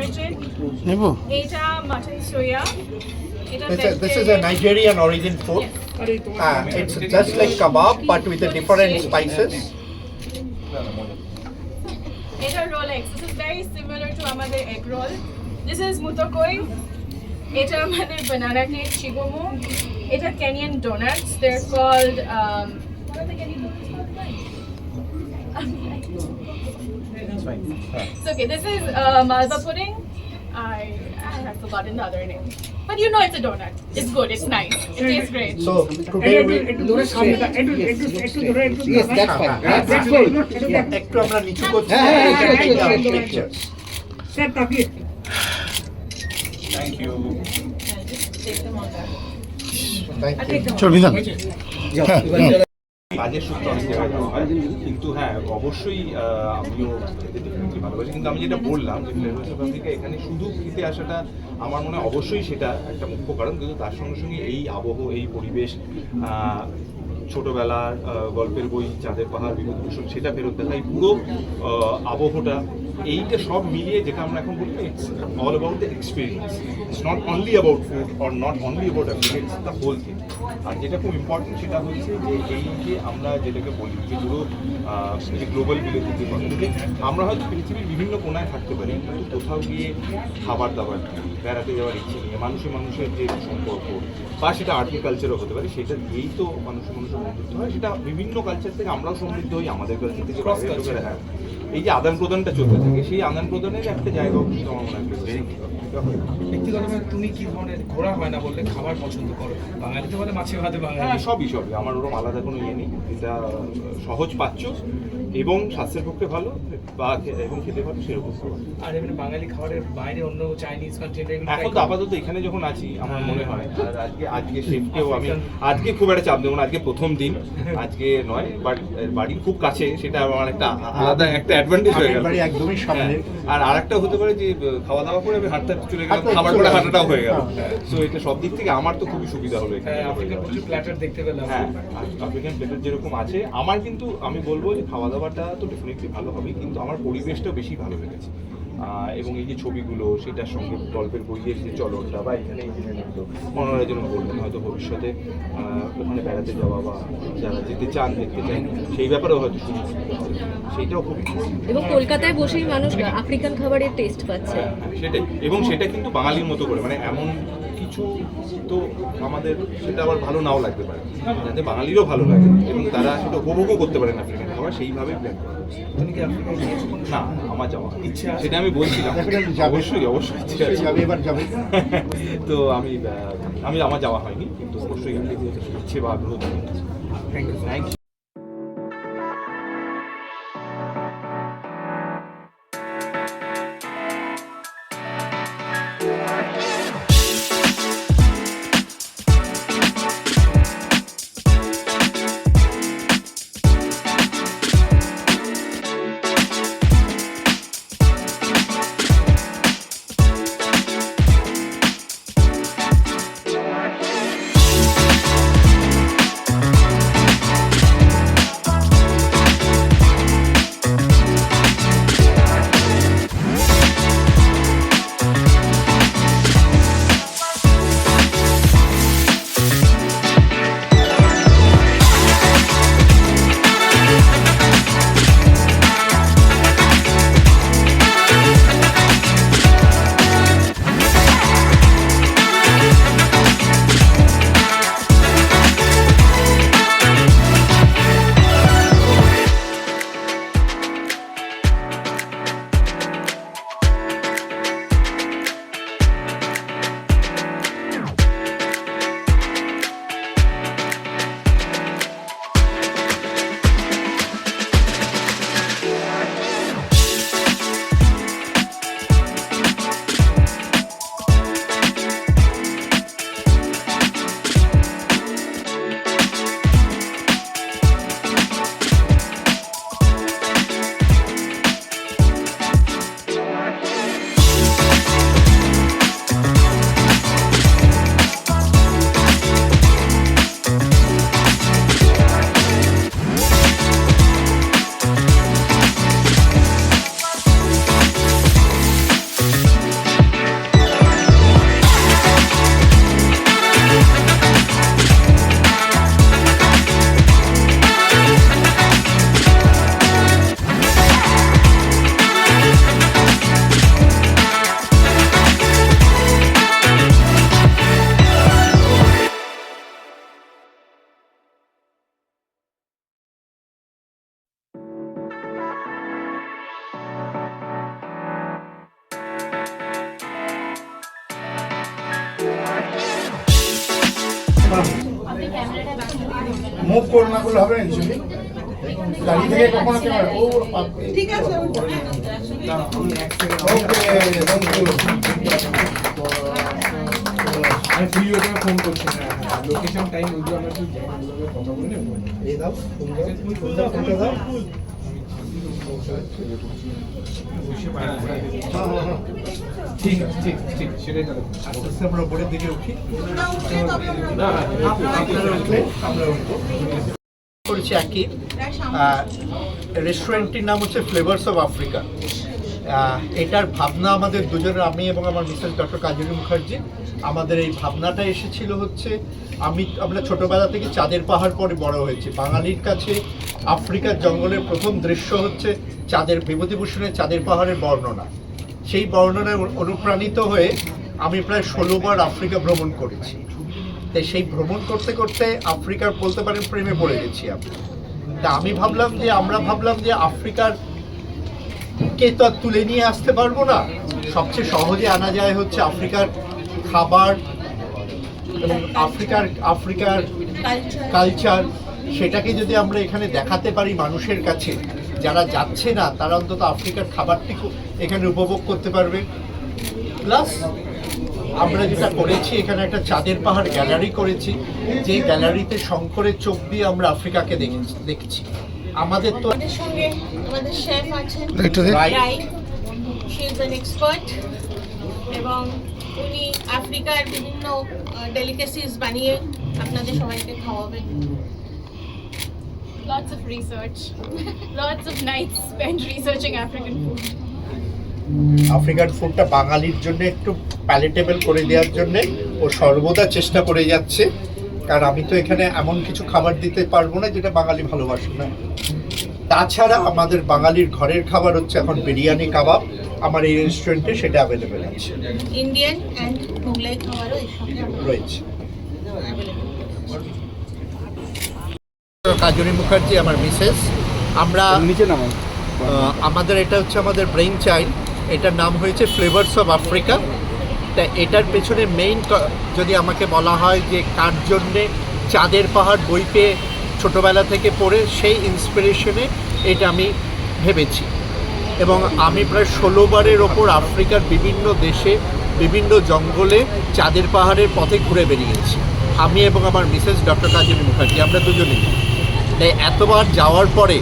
vegetarian. নেবো Eta mutton soya. This is a Nigerian origin food. It's just like kebab but with the different spices. Eta Rolex. This is very similar to আমাদের egg roll. This is mutokoi. Eta আমাদের banana cake chigomo. Eta Kenyan donuts. They're called what are the Kenyan donuts called? It's okay. This is malva pudding. I have forgotten the other name. But you know it's a donut. It's good. It's nice. It tastes great. So today we Yes, that's fine. That's good. একটু আমরা নিচু করছি pictures. Thank you. Take them all back. Thank you. চল বিধান কাজের সূত্রে অনেক জায়গায় যাওয়া হয়, কিন্তু হ্যাঁ অবশ্যই আমিও খেতে ডেফিনেটলি ভালোবাসি। কিন্তু আমি যেটা বললাম যে ফ্লেভার্স অফ আফ্রিকা এখানে শুধু খেতে আসাটা আমার মনে হয় অবশ্যই সেটা একটা মুখ্য কারণ, কিন্তু তার সঙ্গে সঙ্গে এই আবহ, এই পরিবেশ, ছোটোবেলার গল্পের বই, চাঁদের পাহাড়, বিভূতিভূষণ, সেটা ফেরত দেখা, এই পুরো আবহটা, এইটা সব মিলিয়ে যেটা আমরা এখন বলি it's all about the experience. It's not only about food or not only about Africa, it's the whole thing. আর যেটা খুব ইম্পর্টেন্ট সেটা হচ্ছে যে এই যে আমরা যেটাকে বলি যে পুরো যে গ্লোবাল ভিলেজের যে কথা, যে আমরা হয়তো পৃথিবীর বিভিন্ন কোনায় থাকতে পারি, কিন্তু কোথাও গিয়ে খাবার দাবার, বেড়াতে যাওয়ার ইচ্ছে নিয়ে মানুষের যে সম্পর্ক, বা সেটা আর্টি কালচারও হতে পারে, সেটা দিয়েই তো মানুষের বন্ধুত্ব হয়। সেটা বিভিন্ন কালচার থেকে আমরাও সমৃদ্ধ হই, আমাদের কালচার থেকে হ্যাঁ, এই যে আদান প্রদানটা চলতে থাকে, সেই আদান প্রদানের একটা জায়গা কিন্তু আমার মনে হয়। ব্যক্তিগতভাবে তুমি কি ধরনের ঘোরা হয় না বললে খাবার পছন্দ করো? বাঙালিতে বলে মাছে ভাতে বাঙালি। হ্যাঁ, সবই আমার ওরকম আলাদা কোনো ইয়ে নেই। এটা সহজ পাচ্ছ এবং স্বাস্থ্যের পক্ষে ভালো বা এবং খেতে ভালো, সেরকম খাবার। আর এমনি বাঙালি খাবারের বাইরে অন্য চাইনিজ কন্টেন্ট এখন তো আপাতত এখানে যখন আছি আমার মনে হয়, আর আজকে শেফকেও আমি আজকে খুব একটা চাপ দেবো না, আজকে প্রথম দিন, আজকে নয়, বাট বাড়ির খুব কাছে, সেটা আমার একটা আলাদা একটা অ্যাডভান্টেজ হয়ে গেল। একদমই সামনে। আর আরেকটা হতে পারে যে খাওয়া দাওয়া করে আমি হাঁটতে চলে গেলাম, খাবার করে হাঁটাটাও হয়ে গেল। সো এটা সব দিক থেকে আমার তো খুবই সুবিধা হলো এখানে। আফ্রিকার প্রচুর প্ল্যাটার দেখতে পেলাম। হ্যাঁ, আফ্রিকান প্লেটার যেরকম আছে, আমার কিন্তু আমি বলবো যে খাওয়া দাওয়াটা তো ডেফিনেটলি ভালো হবে, কিন্তু আমার পরিবেশটাও বেশি ভালো লেগেছে। এবং এই যে ছবিগুলো, সেটার সঙ্গে গল্পের বইয়ের যে চলনটা, বা এখানে এই যে মনোরা যেন বললেন হয়তো ভবিষ্যতে ওখানে বেড়াতে যাওয়া বা যারা যেতে চান, দেখতে চান, সেই ব্যাপারেও হয়তো সুযোগ সেইটাও খুবই। এবং কলকাতায় বসেই মানুষ আফ্রিকান খাবারের টেস্ট পাচ্ছে। সেটাই, এবং সেটা কিন্তু বাঙালির মতো করে, মানে এমন কিছু তো আমাদের সেটা আবার ভালো নাও লাগতে পারে, যাতে বাঙালিরও ভালো লাগে এবং তারা সেটা উপভোগও করতে পারেন আফ্রিকান খাবার, সেইভাবেই প্ল্যান করা। না, আমার যাওয়া ইচ্ছা, সেটা আমি বলছিলাম। অবশ্যই এবার যাবে। তো আমার যাওয়া হয়নি, কিন্তু অবশ্যই ইচ্ছে বা আগ্রহ। Thank you. মুভ করো না করলে হবে না অ্যাকচুয়ালি দাঁড়িয়ে থেকে কখনো ক্যামেরা ও ঠিক আছে ওকে থ্যাংক ইউ আমি ফ্রি ওটা ফোন করছি না লোকেশন টাইম ওইগুলো আমরা একটু কথা বলে নেব এই দাও ফোনটা দাও ঠিক আছে ঠিক ঠিক সেটাই তাহলে আস্তে আস্তে আমরা উপরের দিকে উঠি আপনারা উঠলে আমরা উঠবো করেছি একই রেস্টুরেন্টটির নাম হচ্ছে ফ্লেভার্স অফ আফ্রিকা। এটার ভাবনা আমাদের দুজনের, আমি এবং আমার মিসেস ডক্টর কাজলী মুখার্জি, আমাদের এই ভাবনাটা এসেছিল হচ্ছে আমরা ছোটবেলা থেকে চাঁদের পাহাড় পরে বড় হয়েছি। বাঙালির কাছে আফ্রিকার জঙ্গলের প্রথম দৃশ্য হচ্ছে চাঁদের বিভূতিভূষণের চাঁদের পাহাড়ের বর্ণনা। সেই বর্ণনায় অনুপ্রাণিত হয়ে আমি প্রায় 16 বার আফ্রিকা ভ্রমণ করেছি। তাই সেই ভ্রমণ করতে করতে আফ্রিকার বলতে পারেন প্রেমে পড়ে গেছি আমি। তা আমরা ভাবলাম যে আফ্রিকার কে তো আর তুলে নিয়ে আসতে পারবো না, সবচেয়ে সহজে আনা যায় হচ্ছে আফ্রিকার খাবার এবং আফ্রিকার কালচার। সেটাকে যদি আমরা এখানে দেখাতে পারি মানুষের কাছে, যারা যাচ্ছে না তারা অন্তত আফ্রিকার খাবারটি এখানে উপভোগ করতে পারবে। প্লাস আমরা যেটা করেছি, এখানে একটা চাঁদের পাহাড় গ্যালারি করেছি, যে গ্যালারিতে শঙ্করের চোখ দিয়ে আমরা আফ্রিকাকে দেখছি। আমাদের তো আমাদের সঙ্গে আমাদের শেফ আছেন রাই, শি ইজ অ্যান এক্সপার্ট এবং উনি আফ্রিকার বিভিন্ন ডেলিকেসিস বানিয়ে আপনাদের সবাইকে খাওয়াবেন। Lots of research. Lots of nights spent researching African food. African ফুডটা বাঙালির জন্য একটু প্যালেটেবল করে দেওয়ার জন্য ও সর্বদা চেষ্টা করে যাচ্ছে, কারণ আমি তো এখানে এমন কিছু খাবার দিতে পারবো না যেটা বাঙালি ভালোবাসে না। তাছাড়া আমাদের বাঙালির ঘরের খাবার হচ্ছে এখন বিরিয়ানি কাবাব, আমার এই রেস্টুরেন্টে সেটা অ্যাভেলেবেল আছে, ইন্ডিয়ান অ্যান্ড মোগলাই খাবারও এর সঙ্গে রয়েছে। কাজলী মুখার্জি আমার মিসেস, আমরা নিচে নামাই আমাদের এটা হচ্ছে আমাদের ব্রেইন চাইল্ড, এটার নাম হয়েছে ফ্লেভার্স অফ আফ্রিকা। তা এটার পেছনে মেইন যদি আমাকে বলা হয় যে কার জন্যে চাঁদের পাহাড় বই পেয়ে ছোটোবেলা থেকে পড়ে, সেই ইন্সপিরেশনে এটা আমি ভেবেছি। এবং আমি প্রায় 16 বারের ওপর আফ্রিকার বিভিন্ন দেশে বিভিন্ন জঙ্গলে চাঁদের পাহাড়ের পথে ঘুরে বেরিয়েছি, আমি এবং আমার মিসেস ডক্টর কাজলী মুখার্জি, আমরা দুজনেই। তাই এতবার যাওয়ার পরে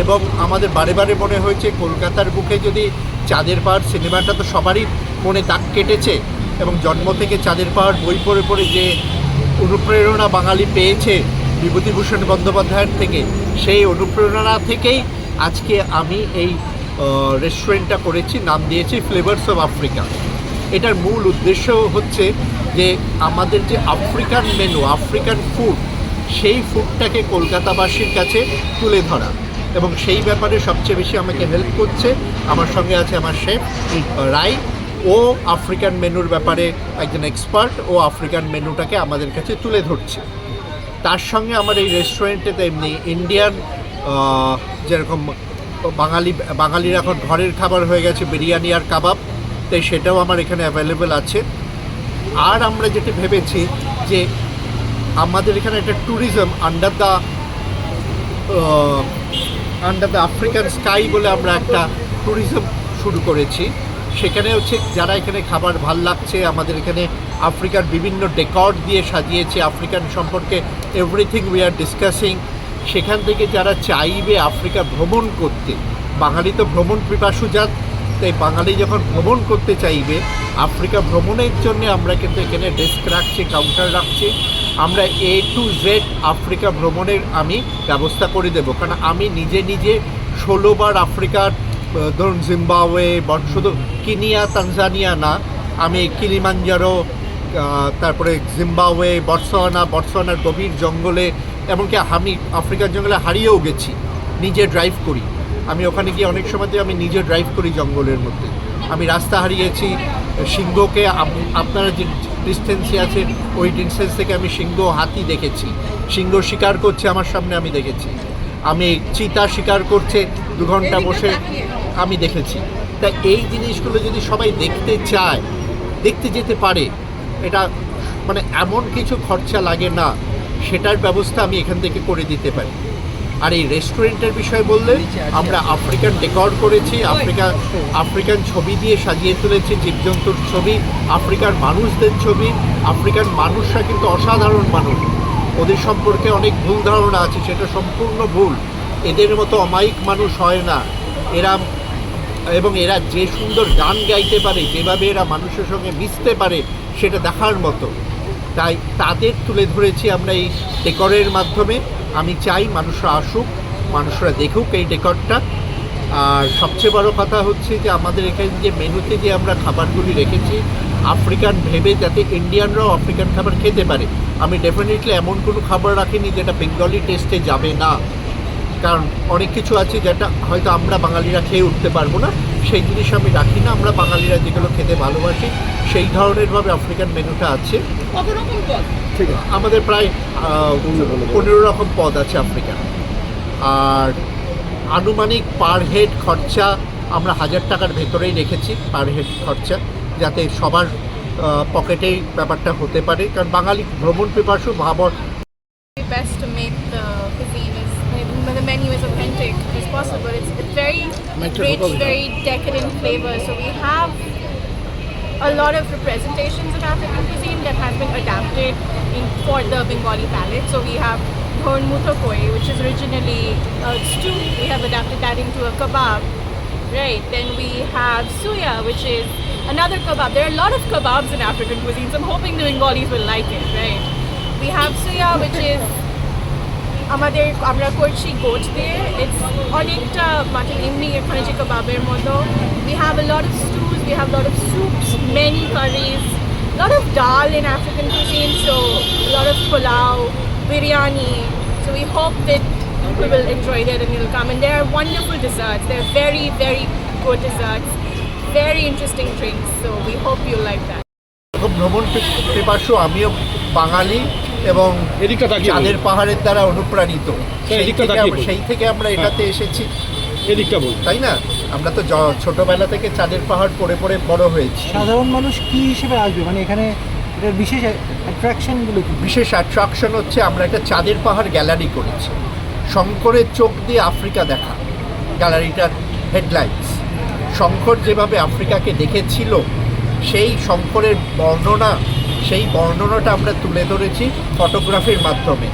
এবং আমাদের বারে বারে মনে হয়েছে কলকাতার বুকে যদি চাঁদের পাহাড় সিনেমাটা তো সবারই মনে দাগ কেটেছে, এবং জন্ম থেকে চাঁদের পাহাড় বই পড়ে পড়ে যে অনুপ্রেরণা বাঙালি পেয়েছে বিভূতিভূষণ বন্দ্যোপাধ্যায়ের থেকে, সেই অনুপ্রেরণা থেকেই আজকে আমি এই রেস্টুরেন্টটা করেছি, নাম দিয়েছি ফ্লেভার্স অফ আফ্রিকা। এটার মূল উদ্দেশ্য হচ্ছে যে আমাদের যে আফ্রিকান মেনু, আফ্রিকান ফুড, সেই ফুডটাকে কলকাতাবাসীর কাছে তুলে ধরা, এবং সেই ব্যাপারে সবচেয়ে বেশি আমাকে হেল্প করছে আমার সঙ্গে আছে আমার শেফ রাই। ও আফ্রিকান মেনুর ব্যাপারে একজন এক্সপার্ট, ও আফ্রিকান মেনুটাকে আমাদের কাছে তুলে ধরছে। তার সঙ্গে আমার এই রেস্টুরেন্টে তেমনি ইন্ডিয়ান, যেরকম বাঙালির এখন ঘরের খাবার হয়ে গেছে বিরিয়ানি আর কাবাব, তাই সেটাও আমার এখানে অ্যাভেলেবেল আছে। আর আমরা যেটা ভেবেছি যে আমাদের এখানে একটা tourism under the African sky বলে আমরা একটা ট্যুরিজম শুরু করেছি। সেখানে হচ্ছে যারা এখানে খাবার ভাল লাগছে, আমাদের এখানে আফ্রিকার বিভিন্ন ডেকর দিয়ে সাজিয়েছে, আফ্রিকান সম্পর্কে এভরিথিং উই আর ডিসকাসিং। সেখান থেকে যারা চাইবে আফ্রিকা ভ্রমণ করতে, বাঙালি তো ভ্রমণ পিপাসু জাত, তাই বাঙালি যখন ভ্রমণ করতে চাইবে আফ্রিকা ভ্রমণের জন্য আমরা কিন্তু এখানে ডেস্ক রাখছি, কাউন্টার রাখছি। আমরা A to Z আফ্রিকা ভ্রমণের আমি ব্যবস্থা করে দেবো, কারণ আমি নিজে 16 বার আফ্রিকার, ধরুন জিম্বাবুয়ে, শুধু কেনিয়া তানজানিয়া না, আমি কিলিমাঞ্জারো, তারপরে জিম্বাবুয়ে, বটসওয়ানার গভীর জঙ্গলে, এমনকি আমি আফ্রিকার জঙ্গলে হারিয়েও গেছি, নিজে ড্রাইভ করি। আমি ওখানে গিয়ে অনেক সময় আমি নিজে ড্রাইভ করি জঙ্গলের মধ্যে। আমি রাস্তা হারিয়েছি, সিংহকে আপনারা যে ডিস্টেন্সে আছে ওই ডিস্টেন্স থেকে আমি সিংহ, হাতি দেখেছি, সিংহ শিকার করছে আমার সামনে আমি দেখেছি, আমি চিতা শিকার করছে 2 ঘন্টা বসে আমি দেখেছি। তা এই জিনিসগুলো যদি সবাই দেখতে চায়, দেখতে যেতে পারে, এটা মানে এমন কিছু খরচা লাগে না, সেটার ব্যবস্থা আমি এখান থেকে করে দিতে পারি। আর এই রেস্টুরেন্টের বিষয় বললে আমরা আফ্রিকান ডেকর করেছি, আফ্রিকান ছবি দিয়ে সাজিয়ে তুলেছি, জীবজন্তুর ছবি, আফ্রিকার মানুষদের ছবি। আফ্রিকান মানুষরা কিন্তু অসাধারণ মানুষ, ওদের সম্পর্কে অনেক ভুল ধারণা আছে, সেটা সম্পূর্ণ ভুল। এদের মতো অমায়িক মানুষ হয় না এবং এরা যে সুন্দর গান গাইতে পারে, যেভাবে এরা মানুষের সঙ্গে মিশতে পারে, সেটা দেখার মতো। তাই তাদের তুলে ধরেছি আমরা এই ডেকরের মাধ্যমে। আমি চাই মানুষরা আসুক, মানুষরা দেখুক এই ডেকরটা। আর সবচেয়ে বড় কথা হচ্ছে যে আমাদের এখানে যে মেনুতে যে আমরা খাবারগুলি রেখেছি আফ্রিকান ভেবে, যাতে ইন্ডিয়ানরাও আফ্রিকান খাবার খেতে পারে। আমি ডেফিনেটলি এমন কোনো খাবার রাখিনি যেটা বেঙ্গলি টেস্টে যাবে না, কারণ অনেক কিছু আছে যেটা হয়তো আমরা বাঙালিরা খেয়ে উঠতে পারবো না, সেই জিনিস আমি রাখি না। আমরা বাঙালিরা যেগুলো খেতে ভালোবাসি সেই ধরনেরভাবে আফ্রিকান মেনুটা আছে। কত রকম পদ? ঠিক আছে, আমাদের প্রায় 15 রকম পদ আছে আফ্রিকান। আর আনুমানিক পার হেড খরচা আমরা 1000 টাকার ভেতরেই রেখেছি, পার হেড খরচা, যাতে সবার পকেটেই ব্যাপারটা হতে পারে। কারণ বাঙালি ভ্রমণ পিপাসু Bhabar Best to make the cuisine is the menu is authentic as possible. It's very rich, very decadent flavor. So we have a lot of representations of African cuisine that has been adapted for the Bengali palate. So we have Dhon Muthokoi, which is originally a stew. We have adapted that into a kebab. Right. Then we have suya, which is another kebab. There are a lot of kebabs in African cuisine, so I'm hoping the Bengalis will like it, right? We have suya, which is আমরা করছি goat দিয়ে। It's অনেকটা mutton এমনি এখানে যে কাবাবের মতো। We have a lot of stews, we have a lot of soups, many curries, a lot of dal in African cuisine, so a lot of pulao, biryani. So we hope that people will enjoy that and you'll come. And there are wonderful desserts. They're very, very good desserts, very interesting drinks. So we hope you like that. ভ্রমণ পিপাসু আমিও বাঙালি এবং চাঁদের পাহাড়ের দ্বারা অনুপ্রাণিত, সেই থেকে আমরা এটাতে এসেছি। এদিকটা বল, তাই না? আমরা তো ছোটবেলা থেকে চাঁদের পাহাড় পড়ে পড়ে বড় হয়েছি। সাধারণ মানুষ কি হিসেবে আসবে, মানে এখানে এটার বিশেষ অ্যাট্রাকশনগুলো কি? বিশেষ অ্যাট্রাকশন হচ্ছে আমরা একটা চাঁদের পাহাড় গ্যালারি করেছি, শঙ্করের চোখ দিয়ে আফ্রিকা দেখা। গ্যালারিটার হেডলাইন্স শঙ্কর যেভাবে আফ্রিকাকে দেখেছিল, সেই শঙ্করের বর্ণনা, সেই বর্ণনাটা আমরা তুলে ধরেছি ফটোগ্রাফির মাধ্যমে।